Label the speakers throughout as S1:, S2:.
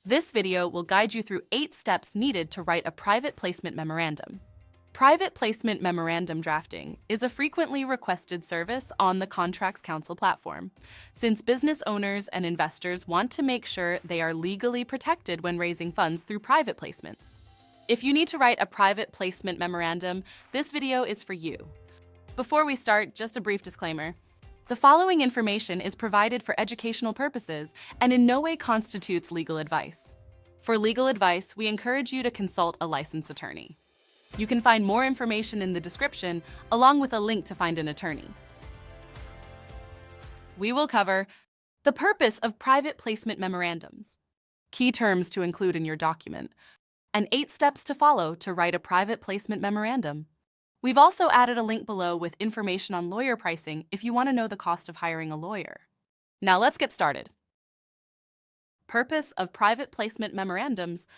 S1: This video will guide you through 8 steps needed to write a private placement memorandum. Private placement memorandum drafting is a frequently requested service on the Contracts Council platform, since business owners and investors want to make sure they are legally protected when raising funds through private placements. If you need to write a private placement memorandum, this video is for you. Before we start, just a brief disclaimer. The following information is provided for educational purposes and in no way constitutes legal advice. For legal advice, we encourage you to consult a licensed attorney. You can find more information in the description, along with a link to find an attorney. We will cover the purpose of private placement memorandums, key terms to include in your document, and 8 steps to follow to write a private placement memorandum. We've also added a link below with information on lawyer pricing if you want to know the cost of hiring a lawyer. Now let's get started. Purpose of private placement memorandums.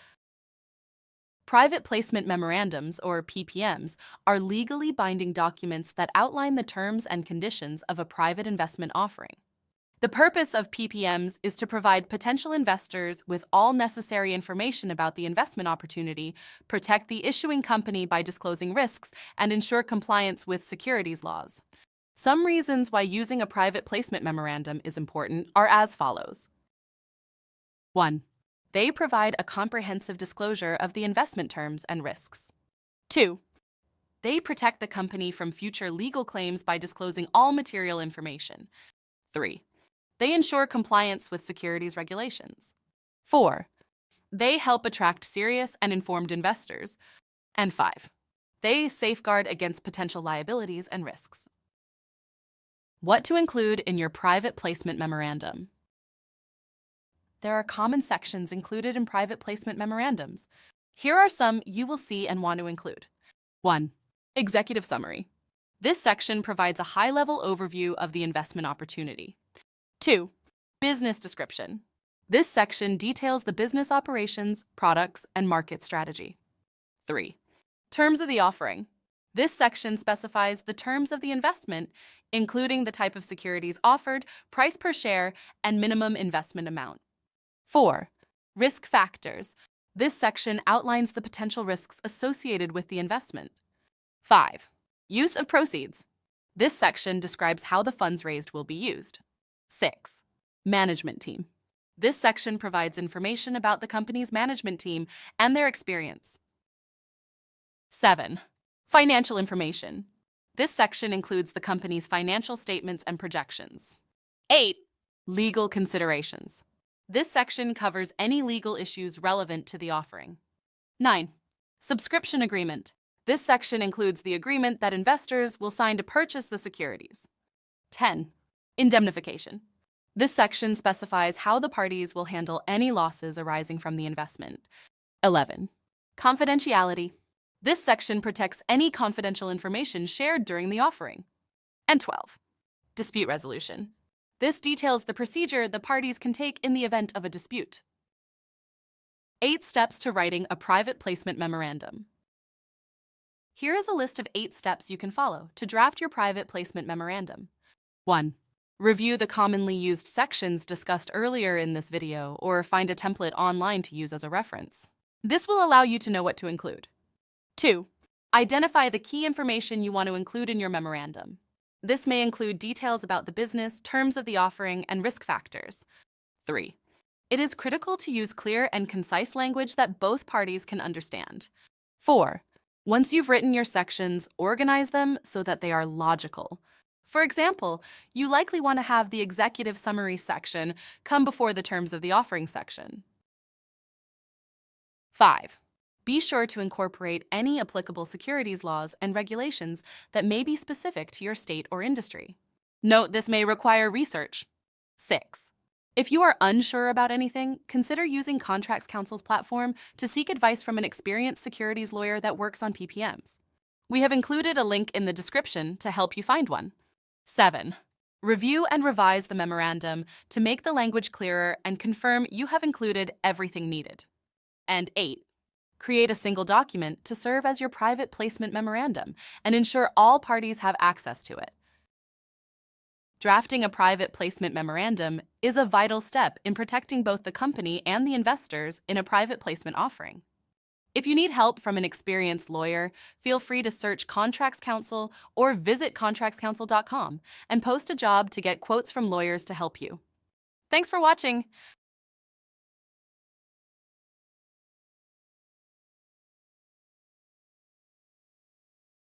S1: Private placement memorandums, or PPMs, are legally binding documents that outline the terms and conditions of a private investment offering. The purpose of PPMs is to provide potential investors with all necessary information about the investment opportunity, protect the issuing company by disclosing risks, and ensure compliance with securities laws. Some reasons why using a private placement memorandum is important are as follows. 1. They provide a comprehensive disclosure of the investment terms and risks. 2. They protect the company from future legal claims by disclosing all material information. 3. They ensure compliance with securities regulations. 4. They help attract serious and informed investors. And 5. They safeguard against potential liabilities and risks. What to include in your private placement memorandum? There are common sections included in private placement memorandums. Here are some you will see and want to include. 1. Executive summary. This section provides a high-level overview of the investment opportunity. 2. Business description. This section details the business operations, products, and market strategy. 3. Terms of the offering. This section specifies the terms of the investment, including the type of securities offered, price per share, and minimum investment amount. 4. Risk factors. This section outlines the potential risks associated with the investment. 5. Use of proceeds. This section describes how the funds raised will be used. 6. Management team. This section provides information about the company's management team and their experience. 7. Financial information. This section includes the company's financial statements and projections. 8. Legal considerations. This section covers any legal issues relevant to the offering. 9. Subscription agreement. This section includes the agreement that investors will sign to purchase the securities. 10. Indemnification. This section specifies how the parties will handle any losses arising from the investment. 11. Confidentiality. This section protects any confidential information shared during the offering. And 12. Dispute resolution. This details the procedure the parties can take in the event of a dispute. 8 steps to writing a private placement memorandum. Here is a list of 8 steps you can follow to draft your private placement memorandum. 1. Review the commonly used sections discussed earlier in this video or find a template online to use as a reference. This will allow you to know what to include. 2. Identify the key information you want to include in your memorandum. This may include details about the business, terms of the offering, and risk factors. 3. It is critical to use clear and concise language that both parties can understand. 4. Once you've written your sections, organize them so that they are logical. For example, you likely want to have the executive summary section come before the terms of the offering section. 5. Be sure to incorporate any applicable securities laws and regulations that may be specific to your state or industry. Note this may require research. 6. If you are unsure about anything, consider using Contracts Council's platform to seek advice from an experienced securities lawyer that works on PPMs. We have included a link in the description to help you find one. 7. Review and revise the memorandum to make the language clearer and confirm you have included everything needed. And 8. Create a single document to serve as your private placement memorandum and ensure all parties have access to it. Drafting a private placement memorandum is a vital step in protecting both the company and the investors in a private placement offering. If you need help from an experienced lawyer, feel free to search Contracts Counsel or visit contractscounsel.com and post a job to get quotes from lawyers to help you. Thanks for watching.